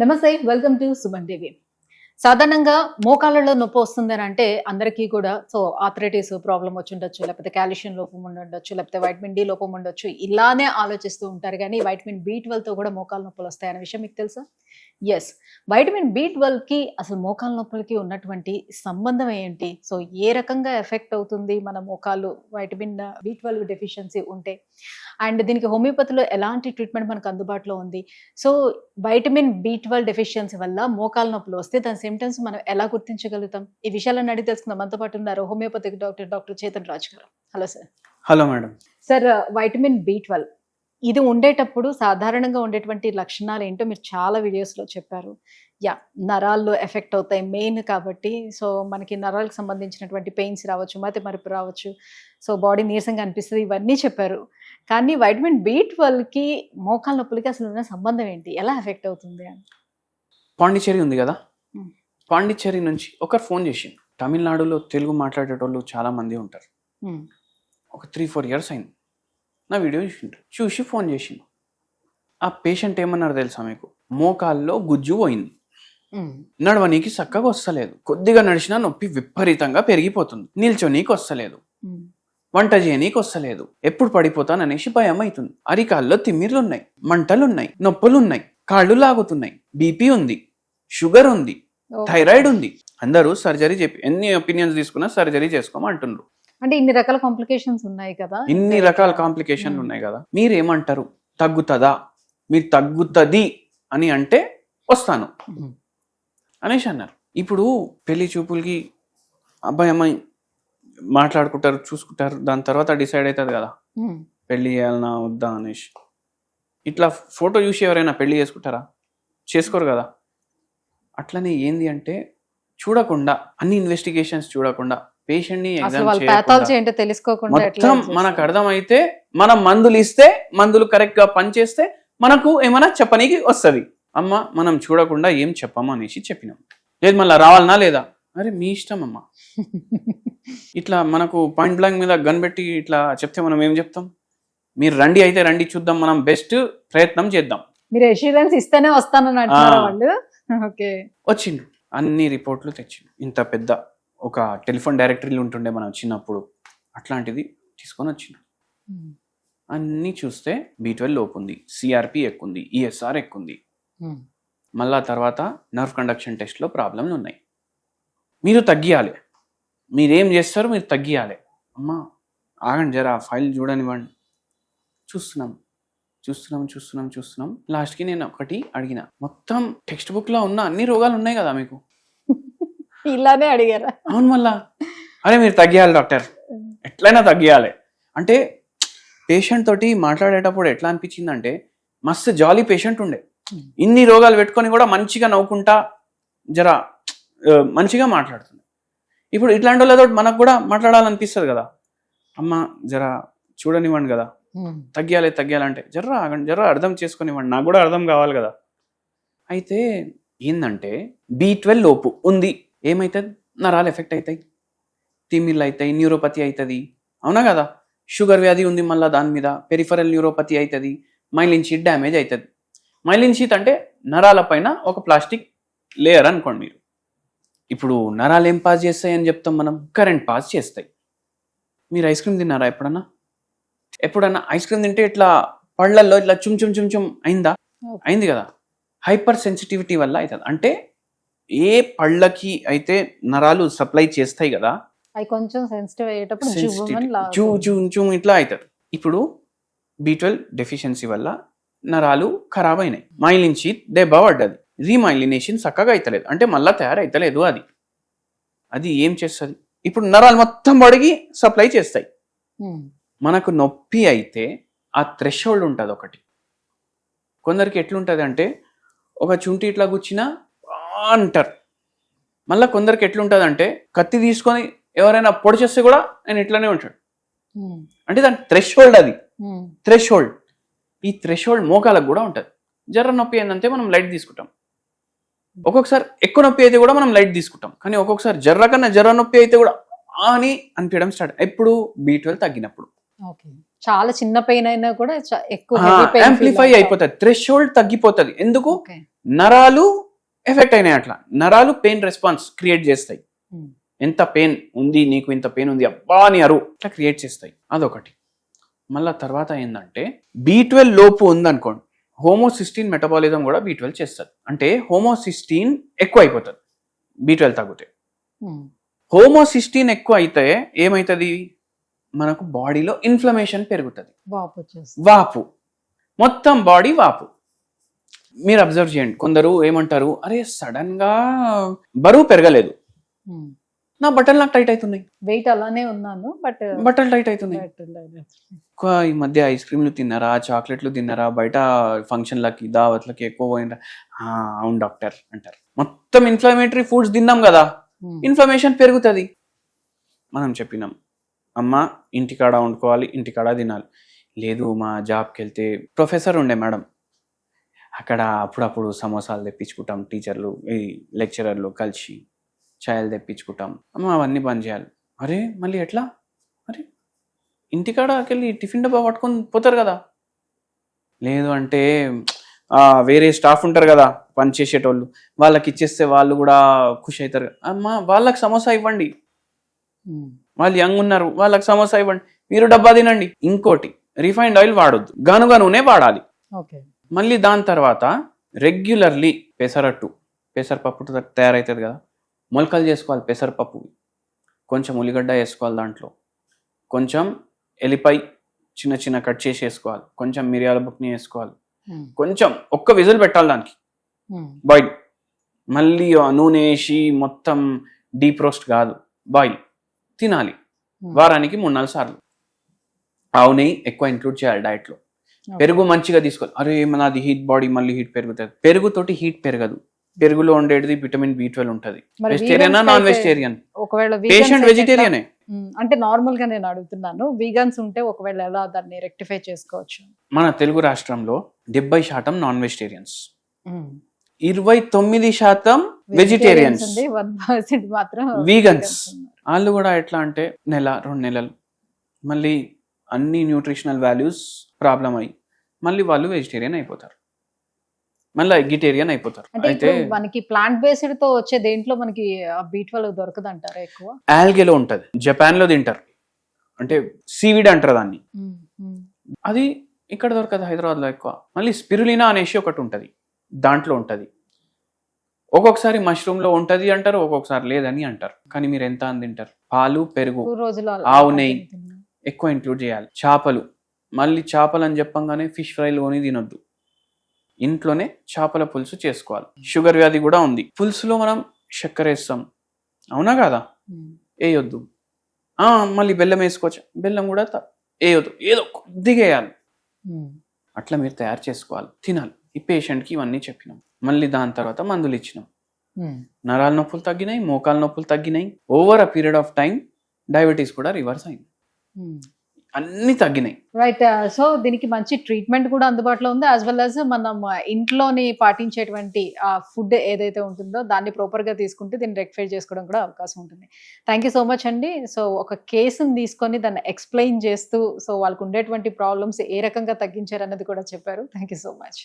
నమస్తే, welcome to Suman TV. సాధారణంగా మోకాళ్ళలో నొప్పి వస్తుందని అంటే అందరికీ కూడా ఆర్థరైటిస్ ప్రాబ్లం వచ్చి ఉండొచ్చు, లేకపోతే కాల్షియం లోపం ఉండొచ్చు, లేకపోతే వైటమిన్ డి లోపం ఉండొచ్చు, ఇలానే ఆలోచిస్తూ ఉంటారు. కానీ వైటమిన్ బి 12 తో కూడా మోకాళ్ళ నొప్పులు వస్తాయనే విషయం మీకు తెలుసా? ఎస్, వైటమిన్ బి 12కి అసలు మోకాళ్ళ నొప్పులకి ఉన్నటువంటి సంబంధం ఏంటి? ఏ రకంగా ఎఫెక్ట్ అవుతుంది మన మోకాలు వైటమిన్ బి 12 డెఫిషియన్సీ ఉంటే? అండ్ దీనికి హోమియోపతిలో ఎలాంటి ట్రీట్మెంట్ మనకు అందుబాటులో ఉంది? వైటమిన్ బి 12 డెఫిషియన్సీ వల్ల మోకాళ్ళ నొప్పులు వస్తే దాని సిమ్టమ్స్ మనం ఎలా గుర్తించగలుగుతాం? ఈ విషయాలను అడిగి తెలుసుకుందాం. మనతో పాటు ఉన్నారు హోమియోపతిక్ డాక్టర్ చేతన్ రాజ్ గారు. Hello sir. Hello madam. Sir, vitamin B 12 ఇది ఉండేటప్పుడు సాధారణంగా ఉండేటువంటి లక్షణాలు ఏంటో మీరు చాలా వీడియోస్లో చెప్పారు. నరాల్లో ఎఫెక్ట్ అవుతాయి మెయిన్ కాబట్టి. మనకి నరాలకు సంబంధించినటువంటి పెయిన్స్ రావచ్చు, మతిమరుపు రావచ్చు, బాడీ నీరసంగా అనిపిస్తుంది, ఇవన్నీ చెప్పారు. కానీ వైటమిన్ బి 12కి మోకాళ్ళ నొప్పులకి అసలు ఉన్న సంబంధం ఏంటి? ఎలా ఎఫెక్ట్ అవుతుంది అని? పాండిచ్చేరి ఉంది కదా, పాండిచ్చేరి నుంచి ఒకరు ఫోన్ చేసిండు. తమిళనాడులో తెలుగు మాట్లాడేటోళ్ళు చాలా మంది ఉంటారు. ఒక 3-4 years అయింది. నా వీడియో చూసి ఫోన్ చేసిండు. ఆ పేషెంట్ ఏమన్నారు తెలుసా మీకు? మోకాల్లో గుజ్జు పోయింది, నడవనీకి చక్కగా వస్తలేదు, కొద్దిగా నడిచినా నొప్పి విపరీతంగా పెరిగిపోతుంది, నిల్చోనీకి వస్తలేదు, వంట చేయనీకి వస్తలేదు, ఎప్పుడు పడిపోతాననేసి భయం అవుతుంది, అరికాల్లో తిమ్మిర్లున్నాయి, మంటలున్నాయి, నొప్పులున్నాయి, కాళ్ళు లాగుతున్నాయి, బీపీ ఉంది, షుగర్ ఉంది, థైరాయిడ్ ఉంది. అందరూ సర్జరీ చెప్పి ఎన్ని ఒపీనియన్స్ తీసుకున్నా సర్జరీ చేసుకోమంటున్నారు. అంటే ఇన్ని రకాల కాంప్లికేషన్స్ ఉన్నాయి కదా, ఇన్ని రకాల కాంప్లికేషన్లు ఉన్నాయి కదా. మీరేమంటారు? తగ్గుతుందా? మీరు తగ్గుతుంది అని అంటే వస్తాను అనేసి అన్నారు. ఇప్పుడు పెళ్లి చూపులకి అబ్బాయి అమ్మాయి మాట్లాడుకుంటారు, చూసుకుంటారు, దాని తర్వాత డిసైడ్ అవుతుంది కదా పెళ్లి చేయాలన్నా వద్దా అనేసి. ఇట్లా ఫోటో చూసి ఎవరైనా పెళ్లి చేసుకుంటారా? చేసుకోరు కదా. అట్లనే ఏంది అంటే చూడకుండా, అన్ని ఇన్వెస్టిగేషన్స్ చూడకుండా, పేషెంట్ ని మొత్తం మనకు అర్థమైతే మనం మందులు ఇస్తే, మందులు కరెక్ట్ గా పనిచేస్తే మనకు ఏమైనా చెప్పనీకి వస్తుంది. అమ్మ మనం చూడకుండా ఏం చెప్పము అనేసి చెప్పినాం. లేదు మళ్ళీ రావాలనా లేదా? అరే మీ ఇష్టం అమ్మ. ఇట్లా మనకు పాయింట్ బ్లాంక్ మీద గన్ పెట్టి ఇట్లా చెప్తే మనం ఏం చెప్తాం? మీరు రండి, అయితే రండి, చూద్దాం, మనం బెస్ట్ ప్రయత్నం చేద్దాం. మీరు అష్యూరెన్స్ ఇస్తేనే వస్తానని అంటున్నారు వాళ్ళు. ఓకే, వచ్చిండు, అన్ని రిపోర్ట్లు తెచ్చిండు. ఇంత పెద్ద ఒక టెలిఫోన్ డైరెక్టరీలు ఉంటుండే మనం చిన్నప్పుడు, అట్లాంటిది తీసుకొని వచ్చిండు. అన్నీ చూస్తే బి 12 లోపు ఉంది, సిఆర్పి ఎక్కువ ఉంది, ఈఎస్ఆర్ ఎక్కువ ఉంది, మళ్ళా తర్వాత నర్వ్ కండక్షన్ టెస్ట్లో ప్రాబ్లంలు ఉన్నాయి. మీరు తగ్గియాలి, మీరేం చేస్తారు? మీరు తగ్గియాలి. అమ్మా ఆగండి జరా, ఫైల్ చూడనివ్వండి. చూస్తున్నాం. లాస్ట్కి నేను ఒకటి అడిగిన, మొత్తం టెక్స్ట్ బుక్లో ఉన్న అన్ని రోగాలు ఉన్నాయి కదా మీకు? ఇలానే అడిగారా? అవును. మళ్ళా అరే మీరు తగ్గియాలి డాక్టర్, ఎట్లయినా తగ్గియాలి అంటే. పేషెంట్ తోటి మాట్లాడేటప్పుడు ఎట్లా అనిపించిందంటే, మస్తు జాలీ పేషెంట్ ఉండే, ఇన్ని రోగాలు పెట్టుకొని కూడా మంచిగా నవ్వుకుంటా జరా మంచిగా మాట్లాడుతుంది. ఇప్పుడు ఇట్లాంటి వాళ్ళతో మనకు కూడా మాట్లాడాలనిపిస్తుంది కదా. అమ్మ జరా చూడనివ్వండి కదా, తగ్గియాలంటే జర్రా అర్థం చేసుకునివ్వండి, నాకు కూడా అర్థం కావాలి కదా. అయితే ఏంటంటే బి 12 లోపు ఉంది, ఏమవుతుంది? నరాలు ఎఫెక్ట్ అవుతాయి, తిమ్మిళ్ళు అవుతాయి, న్యూరోపతి అవుతుంది, అవునా కదా. షుగర్ వ్యాధి ఉంది, మళ్ళీ దాని మీద పెరిఫరల్ న్యూరోపతి అవుతుంది, మైలిన్ షీట్ డ్యామేజ్ అవుతుంది. మైలిన్ షీట్ అంటే నరాల పైన ఒక ప్లాస్టిక్ లేయర్ అనుకోండి మీరు. ఇప్పుడు నరాలు ఏం పాస్ చేస్తాయి అని చెప్తాం మనం? కరెంట్ పాస్ చేస్తాయి. మీరు ఐస్ క్రీమ్ తిన్నారా ఎప్పుడన్నా ఐస్ క్రీమ్ తింటే ఇట్లా పళ్ళల్లో ఇట్లా చుమ్ అయింది కదా. హైపర్ సెన్సిటివిటీ వల్ల అవుతుంది. అంటే ఏ పళ్ళకి అయితే నరాలు సప్లై చేస్తాయి కదా, అవి కొంచెం సెన్సిటివ్ అయ్యేటప్పుడు ఇట్లా అవుతుంది. ఇప్పుడు బి 12 డెఫిషియన్సీ వల్ల నరాలు ఖరాబ్ అయినాయి, మైలిన్ షీట్ దెబ్బ పడ్డది, రీమైలినేషన్ చక్కగా అవుతలేదు, అంటే మళ్ళీ తయారైతలేదు. అది ఏం చేస్తుంది? ఇప్పుడు నరాలు మొత్తం బడికి సప్లై చేస్తాయి. మనకు నొప్పి అయితే ఆ థ్రెషోల్డ్ ఉంటుంది ఒకటి. కొందరికి ఎట్లుంటుంది అంటే ఒక చుంటి ఇట్లా కూర్చినా అంటారు. మళ్ళీ కొందరికి ఎట్లుంటుంది అంటే కత్తి తీసుకొని ఎవరైనా పొడి చేస్తే కూడా ఆయన ఇట్లానే ఉంటాడు. అంటే దాని థ్రెషోల్డ్, అది థ్రెషోల్డ్. ఈ థ్రెషోల్డ్ మోకాలకు కూడా ఉంటుంది. జర్ర నొప్పి ఏంటంటే మనం లైట్ తీసుకుంటాం, ఒక్కొక్కసారి ఎక్కువ నొప్పి అయితే కూడా మనం లైట్ తీసుకుంటాం, కానీ ఒక్కొక్కసారి జర్ర నొప్పి అయితే కూడా అని అనిపించడం స్టార్ట్. ఎప్పుడు బి 12 తగ్గినప్పుడు. చాలా చిన్న పెయిన్ అయినా కూడా ఎక్కువ యాంప్లిఫై అయిపోతుంది, థ్రెషోల్డ్ తగ్గిపోతుంది. ఎందుకు? నరాలు ఎఫెక్ట్ అయినాయి, అట్లా నరాలు పెయిన్ రెస్పాన్స్ క్రియేట్ చేస్తాయి. ఎంత పెయిన్ ఉంది నీకు, ఇంత పెయిన్ ఉంది అబ్బా అని అరు ఇట్లా క్రియేట్ చేస్తాయి. అదొకటి. మళ్ళా తర్వాత ఏంటంటే B12 లోపు ఉందనుకోండి, హోమోసిస్టీన్ మెటబాలిజం కూడా B12 చేస్తుంది. అంటే హోమోసిస్టీన్ ఎక్కువ అయిపోతుంది B12 తగ్గితే. హోమోసిస్టీన్ ఎక్కువ అయితే ఏమవుతుంది, మనకు బాడీలో ఇన్ఫ్లమేషన్ పెరుగుతుంది, వాపు, మొత్తం బాడీ వాపు. మీరు అబ్జర్వ్ చేయండి, కొందరు ఏమంటారు, అరే సడన్ గా బరువు పెరగలేదు, నా బట్టలు నాకు టైట్ అవుతున్నాయి, వెయిట్ అలానే ఉన్నాను బట్ బట్టలు టైట్ అవుతున్నాయి. ఎక్కువ ఈ మధ్య ఐస్ క్రీమ్లు తిన్నారా, చాక్లెట్లు తిన్నారా, బయట ఫంక్షన్లకి దావత్లకి ఎక్కువ పోయినరా? అవును డాక్టర్ అంటారు. మొత్తం ఇన్ఫ్లమేటరీ ఫుడ్స్ తిన్నాం కదా, ఇన్ఫ్లమేషన్ పెరుగుతుంది. మనం చెప్పినాం, అమ్మ ఇంటికాడ వండుకోవాలి, ఇంటికాడ తినాలి. లేదు మా జాబ్కి వెళ్తే ప్రొఫెసర్ ఉండే మేడం, అక్కడ అప్పుడప్పుడు సమోసాలు తెప్పించుకుంటాం, టీచర్లు ఈ లెక్చరర్లు కలిసి చాయలు తెప్పించుకుంటాం, అమ్మ అవన్నీ బంద్ చేయాలి. అరే మళ్ళీ ఎట్లా, అరే ఇంటికాడకి వెళ్ళి టిఫిన్ డబ్బా పట్టుకొని పోతారు కదా. లేదు అంటే వేరే స్టాఫ్ ఉంటారు కదా పని చేసేటోళ్ళు, వాళ్ళకి ఇచ్చేస్తే వాళ్ళు కూడా ఖుషి అవుతారు. అమ్మ వాళ్ళకి సమోసా ఇవ్వండి, వాళ్ళు యంగ్ ఉన్నారు, వాళ్ళకి సమోసా ఇవ్వండి, మీరు డబ్బా తినండి. ఇంకోటి, రిఫైన్డ్ ఆయిల్ వాడొద్దు, గనుగ నూనె వాడాలి. మళ్ళీ దాని తర్వాత రెగ్యులర్లీ పెసరపప్పు తయారవుతుంది కదా, మొలకలు చేసుకోవాలి పెసరపప్పు, కొంచెం ఉల్లిగడ్డ వేసుకోవాలి, దాంట్లో కొంచెం ఎల్లిపాయ చిన్న చిన్న కట్ చేసి వేసుకోవాలి, కొంచెం మిరియాల బుక్ని వేసుకోవాలి, కొంచెం ఒక్క విజిల్ పెట్టాలి దానికి బాయిల్. మళ్ళీ నూనె వేసి మొత్తం డీప్ రోస్ట్ కాదు, బాయిల్ తినాలి. వారానికి 3-4 సార్లు. ఆవు నెయ్యి ఎక్కువ ఇంక్లూడ్ చేయాలి డైట్లో. పెరుగు మంచిగా తీసుకోవాలి. అరే నాది హీట్ బాడీ, మళ్ళీ హీట్ పెరుగుతుంది. పెరుగుతోటి హీట్ పెరగదు, పెరుగులో ఉండేది విటమిన్ B12 ఉంటుంది. వెజిటేరియనా నాన్ వెజిటేరియన్? ఒకవేళ పేషెంట్ వెజిటేరియనే అంటే నార్మల్ గా నేను అడుగుతున్నాను, వీగన్స్ ఉంటే ఒకవేళ ఎలా దాన్ని రెక్టిఫై చేసుకోవచ్చు? మన తెలుగు రాష్ట్రంలో 70% నాన్ వెజిటేరియన్స్, 29% వెజిటేరియన్స్, 1% మాత్రం వీగన్స్. వాళ్ళు కూడా ఎట్లా అంటే 1-2 నెలలు మళ్ళీ అన్ని న్యూట్రిషనల్ వాల్యూస్ ప్రాబ్లం అయ్యి మళ్ళీ వాళ్ళు వెజిటేరియన్ అయిపోతారు, మళ్ళీ ఎగిటేరియన్ అయిపోతారు. అయితే మనకి ప్లాంట్ బేస్డ్ తో వచ్చే దేంట్లో మనకి B12 దొరకదు అంటారా? ఎక్కువ ఆల్గేలో ఉంటది, జపాన్ లో తింటారు, అంటే సీవిడ్ అంటారు దాన్ని. అది ఇక్కడ దొరకదు, హైదరాబాద్ లో ఎక్కువ. మళ్ళీ స్పిరులినా అనేసి ఒకటి ఉంటది, దాంట్లో ఉంటది. ఒక్కొక్కసారి మష్రూమ్ లో ఉంటది అంటారు, ఒక్కొక్కసారి లేదని అంటారు. కానీ మీరు ఎంత అని తింటారు? పాలు, పెరుగు, ఆవు నెయ్యి ఎక్కువ ఇంక్లూడ్ చేయాలి. చేపలు, మళ్ళీ చేపలు అని చెప్పంగానే ఫిష్ ఫ్రైలు కొని తినొద్దు, ఇంట్లోనే చేపల పులుసు చేసుకోవాలి. షుగర్ వ్యాధి కూడా ఉంది, పులుసులో మనం చక్కెర వేస్తాం, అవునా కదా, వేయొద్దు. మళ్ళీ బెల్లం వేసుకోవచ్చు, బెల్లం కూడా వేయొద్దు, ఏదో కొద్దిగా వేయాలి. అట్లా మీరు తయారు చేసుకోవాలి, తినాలి. ఈ పేషెంట్కి ఇవన్నీ చెప్పినాం. మళ్ళీ దాని తర్వాత మందులు ఇచ్చినాం, నరాల నొప్పులు తగ్గినాయి, మోకాల నొప్పులు తగ్గినాయి. Over a period of time diabetes కూడా రివర్స్ అయింది, అన్ని తగ్గినాయి. రైట్. సో దీనికి మంచి ట్రీట్మెంట్ కూడా అందుబాటులో ఉంది, యాజ్ వెల్ యాజ్ మనం ఇంట్లోని పాటించేటువంటి ఫుడ్ ఏదైతే ఉంటుందో దాన్ని ప్రాపర్ గా తీసుకుంటే దీన్ని రెక్టిఫై చేసుకోవడం కూడా అవకాశం ఉంటుంది. థ్యాంక్ యూ సో మచ్ అండి. సో ఒక కేసుని తీసుకొని దాన్ని ఎక్స్ప్లెయిన్ చేస్తూ సో వాళ్ళకు ఉండేటువంటి ప్రాబ్లమ్స్ ఏ రకంగా తగ్గించారు అన్నది కూడా చెప్పారు. Thank you so much.